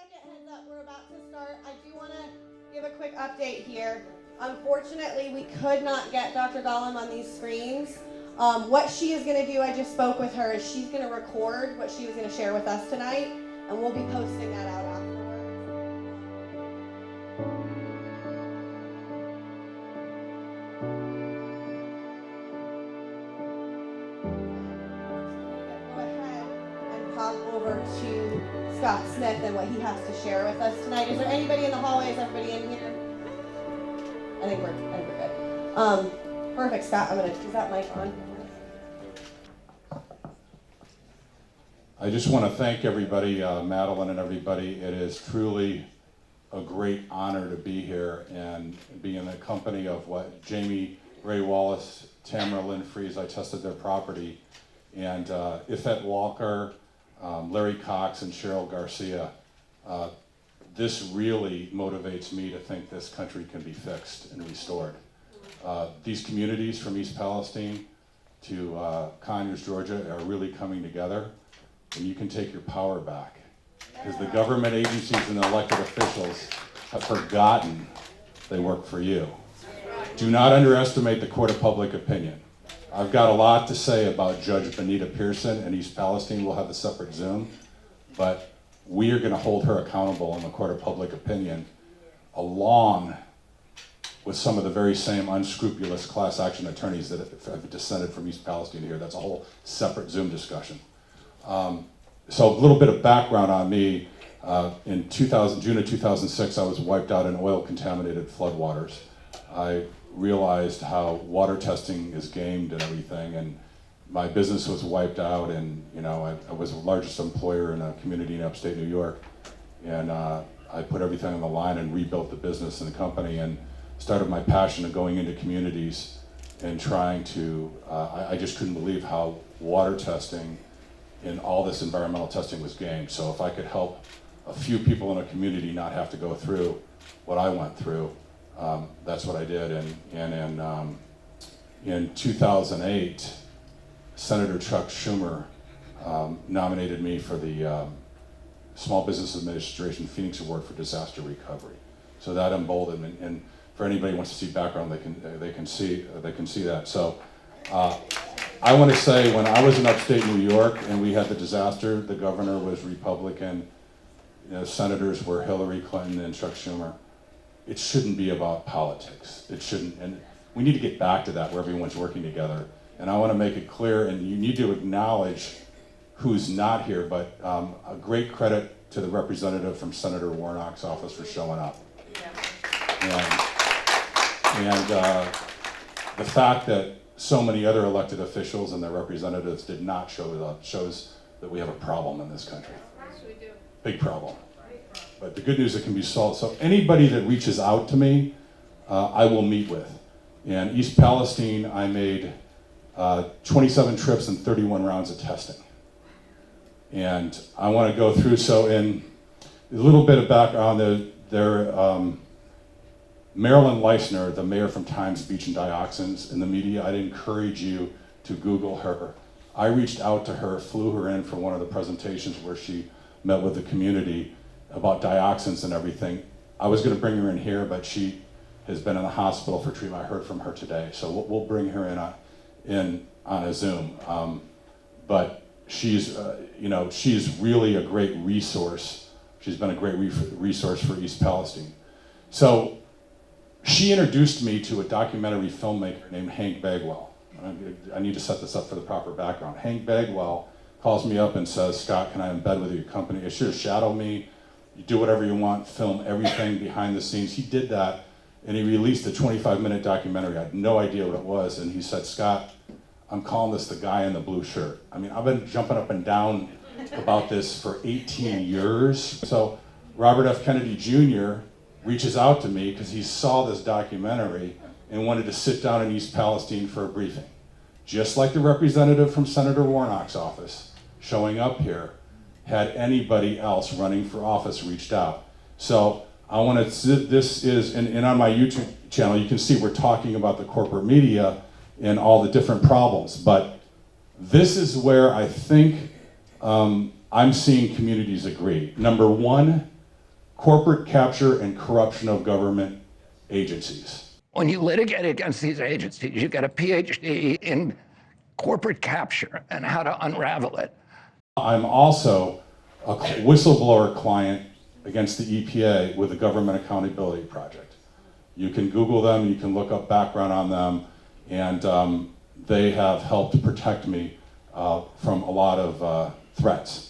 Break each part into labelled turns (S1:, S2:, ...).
S1: second heads up, we're about to start. I do want to give a quick update here. Unfortunately, we could not get Dr. Gollum on these screens. What she is going to do, I just spoke with her, is she's going to record what she was going to share with us tonight, and we'll be posting that out afterwards. Go ahead and pop over to Scott Smith and what he has to share with us tonight. Is there anybody in the hallway? Is everybody in here? I think we're good. Perfect, Scott. Is that mic on?
S2: I just want to thank everybody, Madeline and everybody. It is truly a great honor to be here and be in the company of what Jamie Ray Wallace, Tamara Lynn Fries. I tested their property, and Ifet Walker, Larry Cox, and Cheryl Garcia. This really motivates me to think this country can be fixed and restored. These communities from East Palestine to Conyers, Georgia are really coming together, and you can take your power back. Because the government agencies and the elected officials have forgotten they work for you. Do not underestimate the court of public opinion. I've got a lot to say about Judge Benita Pearson and East Palestine. We'll have a separate Zoom, but we are going to hold her accountable in the court of public opinion, along with some of the very same unscrupulous class action attorneys that have descended from East Palestine here. That's a whole separate Zoom discussion. So a little bit of background on me. In June of 2006, I was wiped out in oil-contaminated floodwaters. I realized how water testing is gamed and everything, and my business was wiped out, and I was the largest employer in a community in upstate New York, and I put everything on the line and rebuilt the business and the company, and started my passion of going into communities and trying to, I just couldn't believe how water testing and all this environmental testing was gamed. So if I could help a few people in a community not have to go through what I went through, that's what I did. And in 2008, Senator Chuck Schumer nominated me for the Small Business Administration Phoenix Award for Disaster Recovery. So that emboldened me, and for anybody who wants to see background, they can see that. So I want to say, when I was in upstate New York and we had the disaster, the governor was Republican, senators were Hillary Clinton and Chuck Schumer. It shouldn't be about politics. It shouldn't, and we need to get back to that where everyone's working together. And I want to make it clear, and you need to acknowledge who's not here, but a great credit to the representative from Senator Warnock's office for showing up. Yeah. And the fact that so many other elected officials and their representatives did not show up shows that we have a problem in this country.
S3: Yes, we do.
S2: Big problem. But the good news, it can be solved. So anybody that reaches out to me, I will meet with. In East Palestine, I made 27 trips and 31 rounds of testing. And I want to go through, so in a little bit of background, Marilyn Leisner, the mayor from Times Beach and Dioxins in the media, I'd encourage you to Google her. I reached out to her, flew her in for one of the presentations where she met with the community about dioxins and everything. I was going to bring her in here, but she has been in the hospital for treatment. I heard from her today, so we'll bring her in on a Zoom. But she's really a great resource. She's been a great resource for East Palestine. So she introduced me to a documentary filmmaker named Hank Bagwell. I need to set this up for the proper background. Hank Bagwell calls me up and says, "Scott, can I embed with your company? It should shadow me. You do whatever you want, film everything behind the scenes." He did that, and he released a 25-minute documentary. I had no idea what it was, and he said, "Scott, I'm calling this the guy in the blue shirt." I mean, I've been jumping up and down about this for 18 years. So Robert F. Kennedy Jr. reaches out to me because he saw this documentary and wanted to sit down in East Palestine for a briefing. Just like the representative from Senator Warnock's office showing up here, had anybody else running for office reached out. So I want to, this is, and on my YouTube channel, you can see we're talking about the corporate media and all the different problems, but this is where I think I'm seeing communities agree. Number one, corporate capture and corruption of government agencies.
S3: When you litigate against these agencies, you get a PhD in corporate capture and how to unravel it.
S2: I'm also a whistleblower client against the EPA with the Government Accountability Project. You can Google them, you can look up background on them, and they have helped protect me from a lot of threats.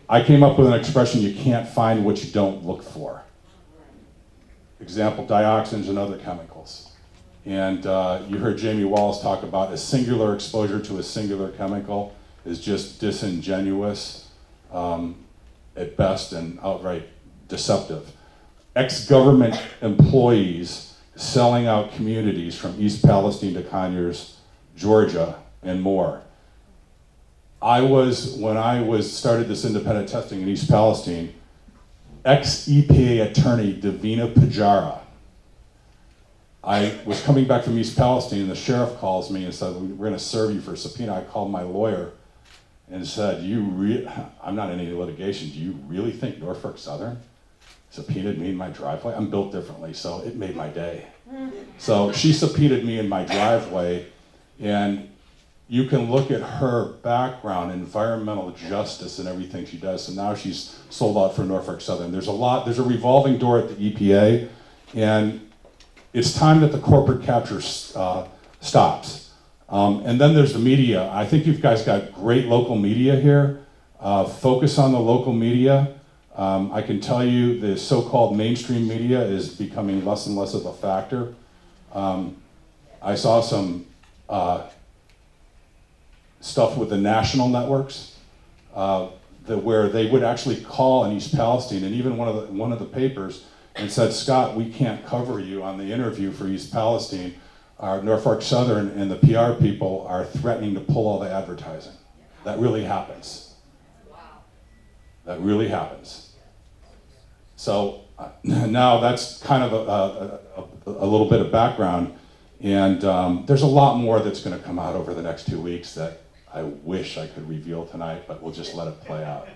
S2: I came up with an expression, you can't find what you don't look for. Example, dioxins and other chemicals. And you heard Jamie Wallace talk about a singular exposure to a singular chemical is just disingenuous at best and outright deceptive. Ex-government employees selling out communities from East Palestine to Conyers, Georgia, and more. When I started this independent testing in East Palestine, ex-EPA attorney Davina Pajara, I was coming back from East Palestine and the sheriff calls me and said, we're gonna serve you for a subpoena. I called my lawyer and said, I'm not in any litigation, do you really think Norfolk Southern subpoenaed me in my driveway? I'm built differently, so it made my day. So she subpoenaed me in my driveway, and you can look at her background, environmental justice and everything she does. So now she's sold out for Norfolk Southern. There's a revolving door at the EPA, and it's time that the corporate capture stops. And then there's the media. I think you guys got great local media here. Focus on the local media. I can tell you the so-called mainstream media is becoming less and less of a factor. I saw some stuff with the national networks where they would actually call in East Palestine, and even one of the papers, and said, Scott, we can't cover you on the interview for East Palestine. Our Norfolk Southern and the PR people are threatening to pull all the advertising. That really happens. Wow. That really happens. So now that's kind of a little bit of background, and there's a lot more that's gonna come out over the next 2 weeks that I wish I could reveal tonight, but we'll just let it play out.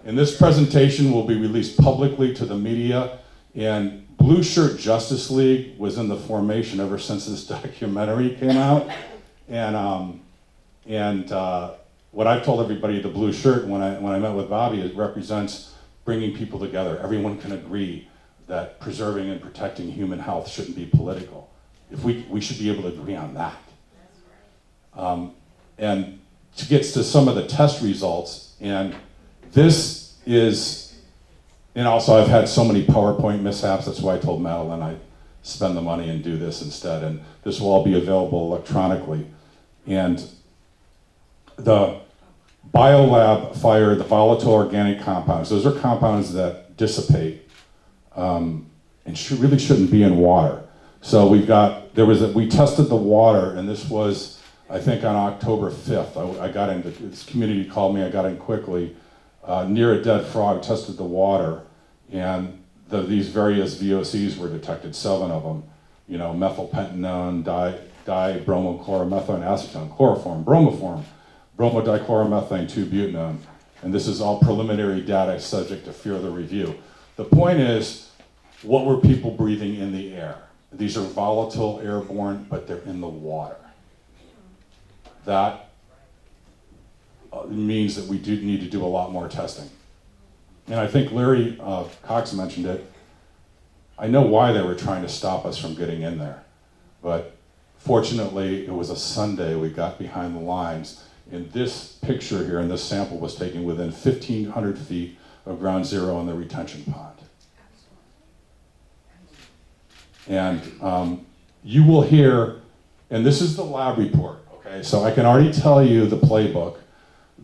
S2: And this presentation will be released publicly to the media, and Blue Shirt Justice League was in the formation ever since this documentary came out. And what I've told everybody, the blue shirt, when I met with Bobby, it represents bringing people together. Everyone can agree that preserving and protecting human health shouldn't be political. If we should be able to agree on that. And to get to some of the test results, and this is, and also I've had so many PowerPoint mishaps, that's why I told Madeline I'd spend the money and do this instead, and this will all be available electronically. And the BIOLAB fire, the volatile organic compounds, those are compounds that dissipate and really shouldn't be in water. So we tested the water, and this was, I think, on October 5th. I got into, this community called me, I got in quickly, near a dead frog, tested the water, and these various VOCs were detected, 7 of them. You know, methylpentanone, dibromochloromethane acetone, chloroform, bromoform, bromodichloromethane, 2-butanone. And this is all preliminary data subject to further review. The point is, what were people breathing in the air? These are volatile, airborne, but they're in the water. That means that we do need to do a lot more testing. And I think Larry Cox mentioned it. I know why they were trying to stop us from getting in there, but fortunately it was a Sunday, we got behind the lines, and this picture here and this sample was taken within 1,500 feet of ground zero in the retention pond. And you will hear, and this is the lab report, okay? So I can already tell you the playbook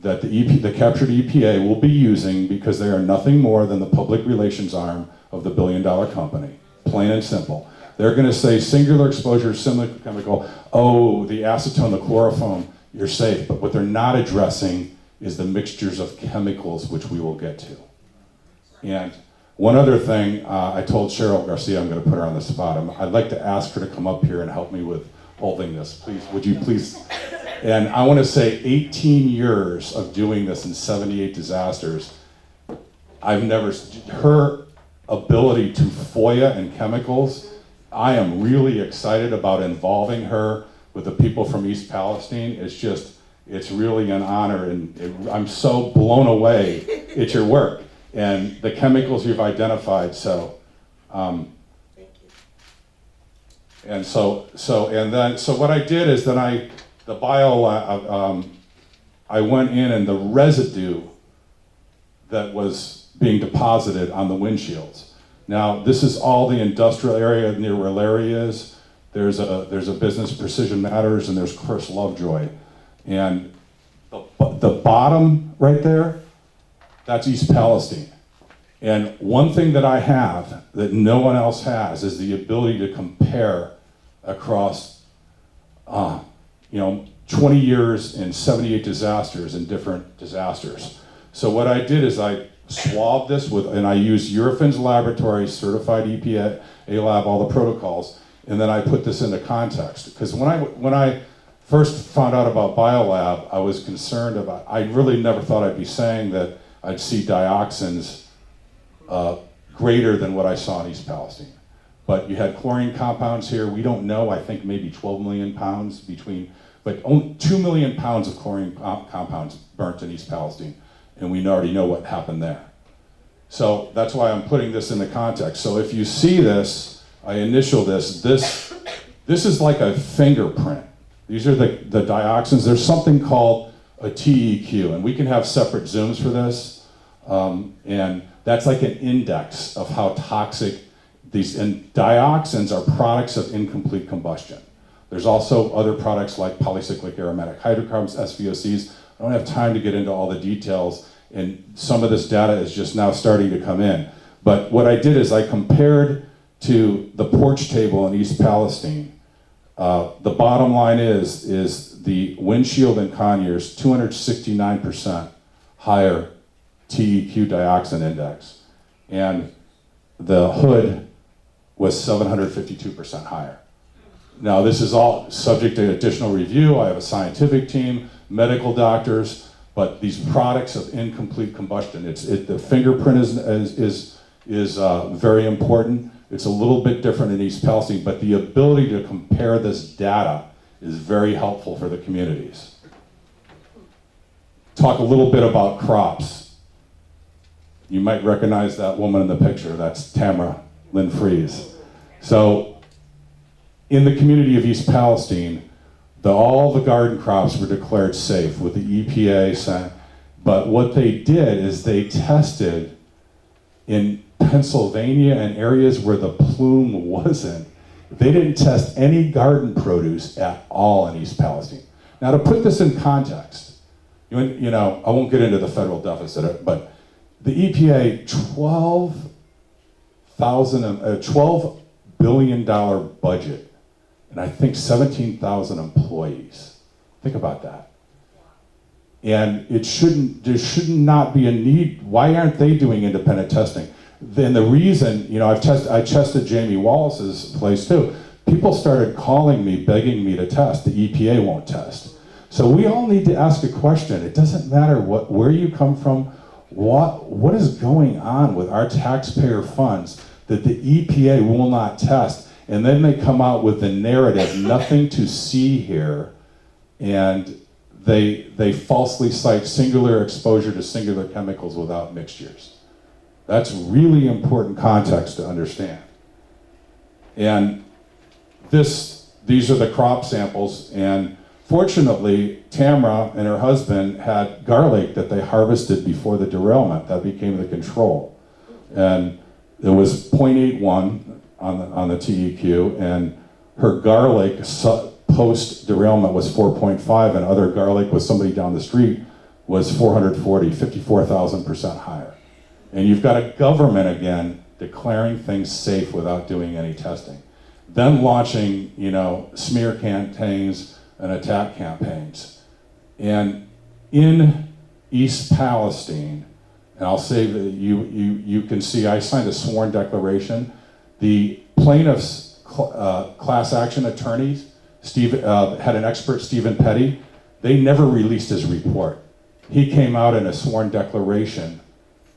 S2: that the captured EPA will be using, because they are nothing more than the public relations arm of the billion-dollar company, plain and simple. They're gonna say singular exposure, similar chemical, oh, the acetone, the chloroform, you're safe. But what they're not addressing is the mixtures of chemicals, which we will get to. And one other thing, I told Cheryl Garcia, I'm gonna put her on the spot. I'd like to ask her to come up here and help me with holding this. Please, would you please? And I wanna say 18 years of doing this in 78 disasters. her ability to FOIA and chemicals, I am really excited about involving her with the people from East Palestine. It's really an honor, and I'm so blown away at your work and the chemicals you've identified. So,
S1: Thank you.
S2: and so what I did is then I went in, and the residue that was being deposited on the windshields. Now, this is all the industrial area near where Larry is. There's a business, Precision Matters, and there's Chris Lovejoy. And the bottom right there, that's East Palestine. And one thing that I have that no one else has is the ability to compare across 20 years and 78 disasters and different disasters. So what I did is I swabbed this and I used Eurofins Laboratories, certified EPA lab, all the protocols, and then I put this into context. Because when I first found out about BIOLAB, I was concerned about, I really never thought I'd be saying that I'd see dioxins greater than what I saw in East Palestine. But you had chlorine compounds here. We don't know, I think maybe 12 million pounds but only 2 million pounds of chlorine compounds burnt in East Palestine. And we already know what happened there. So that's why I'm putting this in the context. So if you see this, I initial this is like a fingerprint. These are the dioxins. There's something called a TEQ, and we can have separate Zooms for this. And that's like an index of how toxic and dioxins are products of incomplete combustion. There's also other products like polycyclic aromatic hydrocarbons, SVOCs. I don't have time to get into all the details, and some of this data is just now starting to come in. But what I did is I compared to the porch table in East Palestine. The bottom line is the windshield in Conyers, 269% higher TEQ dioxin index, and the hood was 752% higher. Now, this is all subject to additional review. I have a scientific team, medical doctors, but these products of incomplete combustion, the fingerprint is very important. It's a little bit different in East Palestine, but the ability to compare this data is very helpful for the communities. Talk a little bit about crops. You might recognize that woman in the picture. That's Tamara Lynn Fries. So in the community of East Palestine, all the garden crops were declared safe with the EPA. But what they did is they tested in Pennsylvania and areas where the plume wasn't. They didn't test any garden produce at all in East Palestine. Now, to put this in context, I won't get into the federal deficit, but the EPA $12 billion budget, and I think 17,000 employees. Think about that. And there should not be a need. Why aren't they doing independent testing? Then the reason, I tested Jamie Wallace's place too. People started calling me, begging me to test. The EPA won't test. So we all need to ask a question. It doesn't matter where you come from, what is going on with our taxpayer funds that the EPA will not test. And then they come out with the narrative, nothing to see here, and they falsely cite singular exposure to singular chemicals without mixtures. That's really important context to understand. And these are the crop samples, and fortunately, Tamara and her husband had garlic that they harvested before the derailment. That became the control. And it was 0.81 on the TEQ, and her garlic post-derailment was 4.5, and other garlic with somebody down the street was 440, 54,000% higher. And you've got a government, again, declaring things safe without doing any testing. Then launching, smear campaigns and attack campaigns. And in East Palestine, and I'll say that you can see, I signed a sworn declaration. The plaintiff's class action attorneys, had an expert, Stephen Petty. They never released his report. He came out in a sworn declaration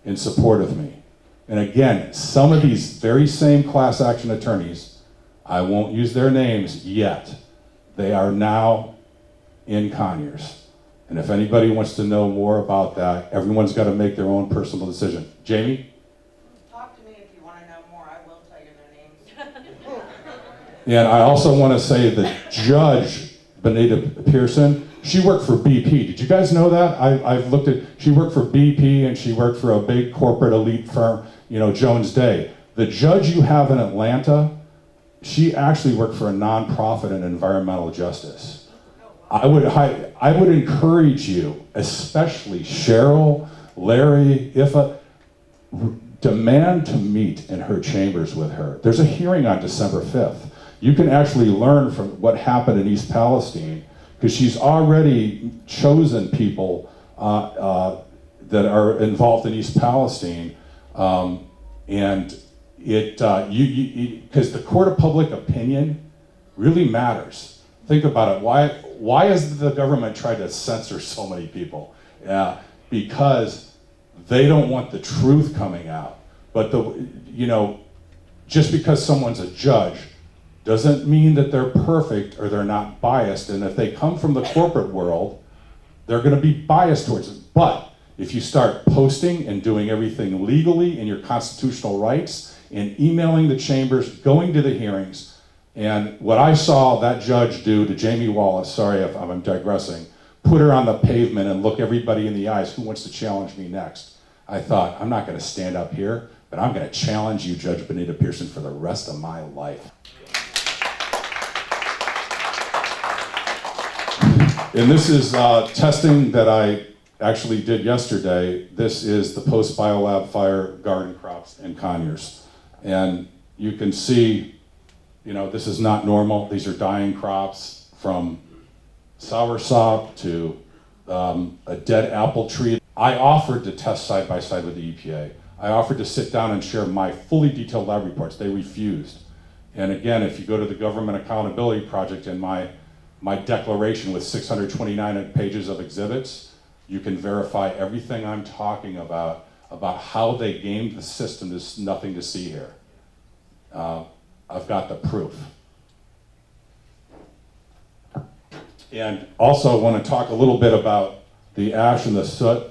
S2: in support of me. And again, some of these very same class action attorneys, I won't use their names yet, they are now in Conyers. And if anybody wants to know more about that, everyone's got to make their own personal decision. Jamie?
S4: Talk to me if you want to know more. I will tell you their names.
S2: And I also want to say that Judge Benita Pearson, she worked for BP. Did you guys know that? I've looked at, she worked for BP and she worked for a big corporate elite firm, you know, Jones Day. The judge you have in Atlanta, she actually worked for a nonprofit in environmental justice. I would encourage you, especially Cheryl, Larry, demand to meet in her chambers with her. There's a hearing on December 5th. You can actually learn from what happened in East Palestine, because she's already chosen people that are involved in East Palestine, and because the court of public opinion really matters. Think about it. Why has the government tried to censor so many people? Because they don't want the truth coming out. But just because someone's a judge doesn't mean that they're perfect or they're not biased. And if they come from the corporate world, they're going to be biased towards it. But if you start posting and doing everything legally in your constitutional rights and emailing the chambers, going to the hearings, and what I saw that judge do to Jamie Wallace, sorry if I'm digressing, put her on the pavement and look everybody in the eyes, who wants to challenge me next? I thought, I'm not going to stand up here, but I'm going to challenge you, Judge Benita Pearson, for the rest of my life. And this is testing that I actually did yesterday. This is the post-BIOLAB fire garden crops in Conyers. And you can see, this is not normal. These are dying crops, from soursop to a dead apple tree. I offered to test side by side with the EPA. I offered to sit down and share my fully detailed lab reports. They refused. And again, if you go to the Government Accountability Project and my declaration with 629 pages of exhibits, you can verify everything I'm talking about how they gamed the system. There's nothing to see here. I've got the proof. And also I want to talk a little bit about the ash and the soot.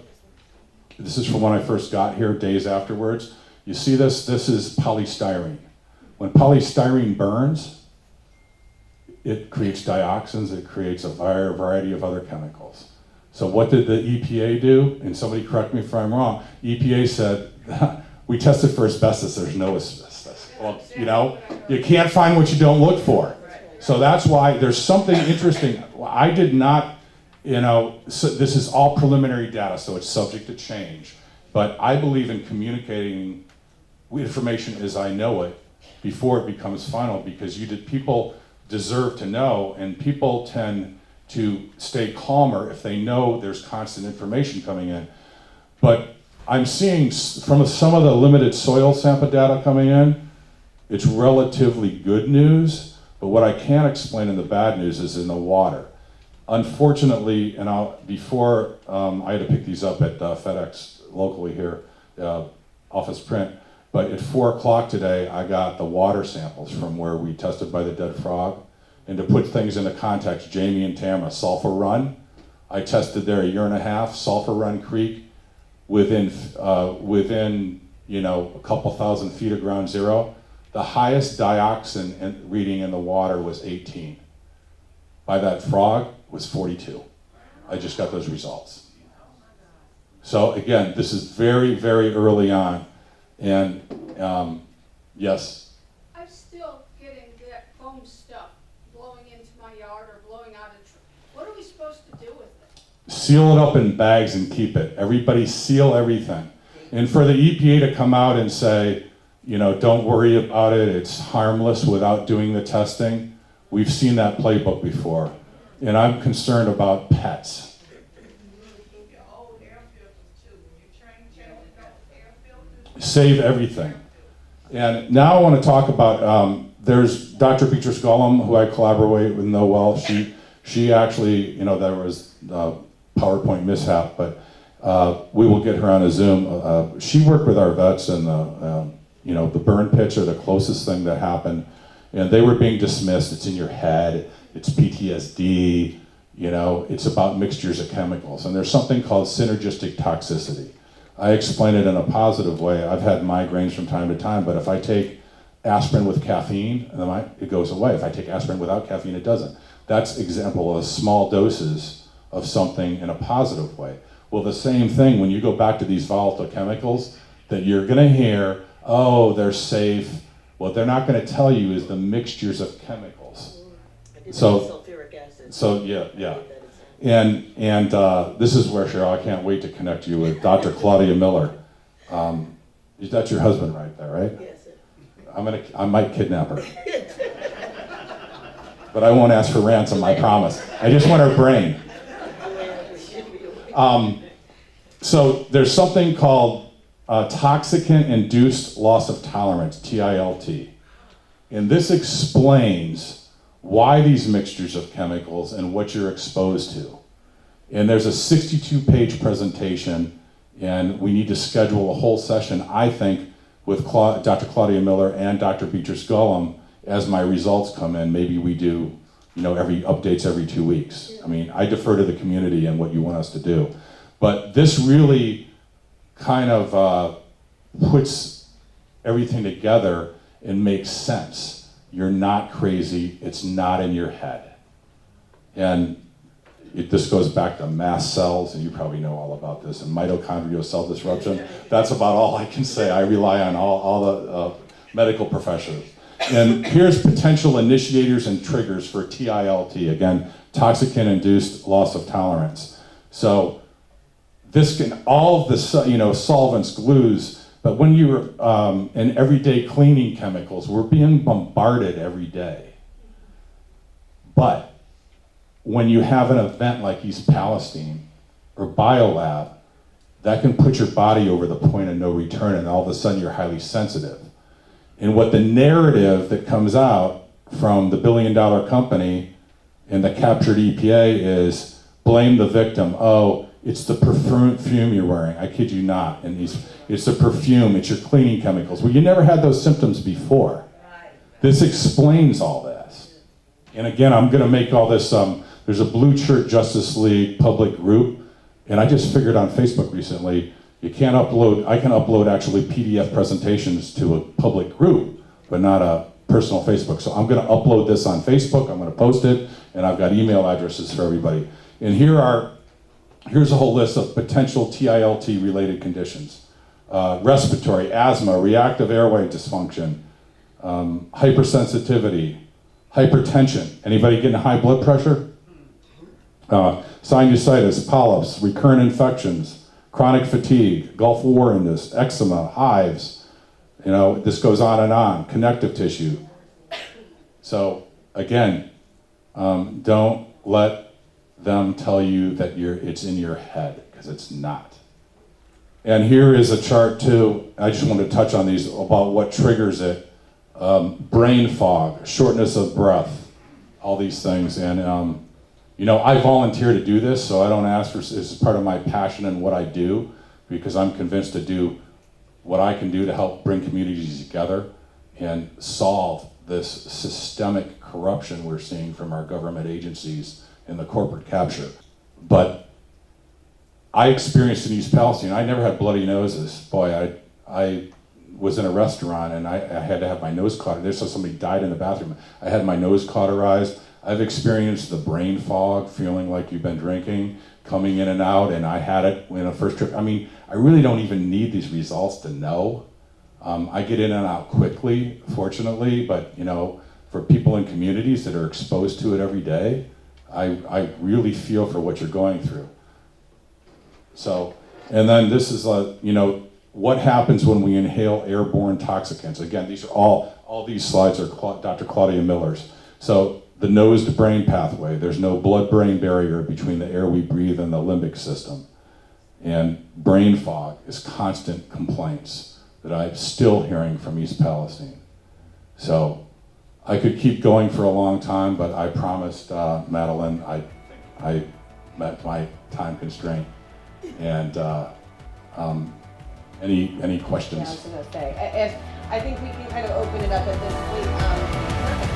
S2: This is from when I first got here, days afterwards. You see this? This is polystyrene. When polystyrene burns, it creates dioxins, it creates a variety of other chemicals. So what did the EPA do? And somebody correct me if I'm wrong. EPA said, we tested for asbestos, there's no asbestos. Well, you can't find what you don't look for. So that's why there's something interesting. I did not, so this is all preliminary data, so it's subject to change. But I believe in communicating information as I know it before it becomes final, because people deserve to know, and people tend to stay calmer if they know there's constant information coming in. But I'm seeing from some of the limited soil sample data coming in, it's relatively good news, but what I can't explain in the bad news is in the water. Unfortunately, and before I had to pick these up at FedEx locally here, office print, but at 4 o'clock today, I got the water samples from where we tested by the dead frog. And to put things into context, Jamie and Tamara, Sulphur Run, I tested there a year and a half, Sulphur Run Creek, within a couple thousand feet of ground zero. The highest dioxin reading in the water was 18. By that frog was 42. I just got those results. So again, this is very, very early on. And yes?
S5: I'm still getting that foam stuff blowing into my yard or blowing out a tree. What are we supposed to do with it?
S2: Seal it up in bags and keep it. Everybody seal everything. And for the EPA to come out and say, don't worry about it, it's harmless without doing the testing, we've seen that playbook before. And I'm concerned about pets. Save everything. And now I want to talk about, there's Dr. Beatrice Gollum, who I collaborate with know well. She actually, there was a PowerPoint mishap, but We will get her on a Zoom. She worked with our vets, and the burn pits are the closest thing that happened, and they were being dismissed. It's in your head. It's PTSD. It's about mixtures of chemicals, and there's something called synergistic toxicity. I explain it in a positive way. I've had migraines from time to time, but if I take aspirin with caffeine, it goes away. If I take aspirin without caffeine, it doesn't. That's example of small doses of something in a positive way. Well, the same thing when you go back to these volatile chemicals that you're gonna hear, oh, they're safe. What they're not gonna tell you is the mixtures of chemicals.
S6: Sulfuric acid.
S2: So yeah. And this is where, Cheryl, I can't wait to connect you with Dr. Claudia Miller. That's your husband right there, right?
S6: Yes, sir.
S2: I might kidnap her. But I won't ask for ransom, I promise. I just want her brain. So there's something called toxicant-induced loss of tolerance, TILT. And this explains why these mixtures of chemicals and what you're exposed to. And there's a 62-page presentation, and we need to schedule a whole session, I think, with Dr. Claudia Miller and Dr. Beatrice Gullum as my results come in. Maybe we do, updates every 2 weeks. I mean, I defer to the community and what you want us to do. But this really kind of puts everything together and makes sense. You're not crazy, it's not in your head. And this goes back to mast cells, and you probably know all about this, and mitochondrial cell disruption. That's about all I can say. I rely on all the medical professionals. And here's potential initiators and triggers for TILT, again, toxicant-induced loss of tolerance. So this can, all of the solvents, glues, but when you're in everyday cleaning chemicals, we're being bombarded every day. But when you have an event like East Palestine or BIOLAB, that can put your body over the point of no return, and all of a sudden you're highly sensitive. And what the narrative that comes out from the billion-dollar company and the captured EPA is blame the victim. Oh, it's the perfume you're wearing. I kid you not. And it's the perfume, it's your cleaning chemicals. Well, you never had those symptoms before. This explains all this. And again, I'm gonna make all this, there's a Blue Shirt Justice League public group, and I just figured on Facebook recently, I can upload actually PDF presentations to a public group, but not a personal Facebook. So I'm gonna upload this on Facebook, I'm gonna post it, and I've got email addresses for everybody. And here's a whole list of potential TILT related conditions. Respiratory, asthma, reactive airway dysfunction, hypersensitivity, hypertension. Anybody getting high blood pressure? Sinusitis, polyps, recurrent infections, chronic fatigue, Gulf War illness, eczema, hives. This goes on, connective tissue. So again, don't let them tell you that it's in your head, because it's not. And here is a chart too. I just want to touch on these about what triggers it. Brain fog, shortness of breath, all these things. And I volunteer to do this, so I don't ask for, this is part of my passion and what I do, because I'm convinced to do what I can do to help bring communities together and solve this systemic corruption we're seeing from our government agencies and the corporate capture. But I experienced in East Palestine, I never had bloody noses. Boy, I was in a restaurant and I had to have my nose cauterized. So somebody died in the bathroom. I had my nose cauterized. I've experienced the brain fog, feeling like you've been drinking, coming in and out, and I had it in a first trip. I mean, I really don't even need these results to know. I get in and out quickly, fortunately, but for people in communities that are exposed to it every day, I really feel for what you're going through. So, and then this is what happens when we inhale airborne toxicants. Again, these are all these slides are Dr. Claudia Miller's. So the nose to brain pathway, there's no blood-brain barrier between the air we breathe and the limbic system. And brain fog is constant complaints that I'm still hearing from East Palestine. So I could keep going for a long time, but I promised Madeline I met my time constraint. And any
S1: Yeah, I
S2: questions?
S1: was gonna say, if, I think we can kind of open it up at this point.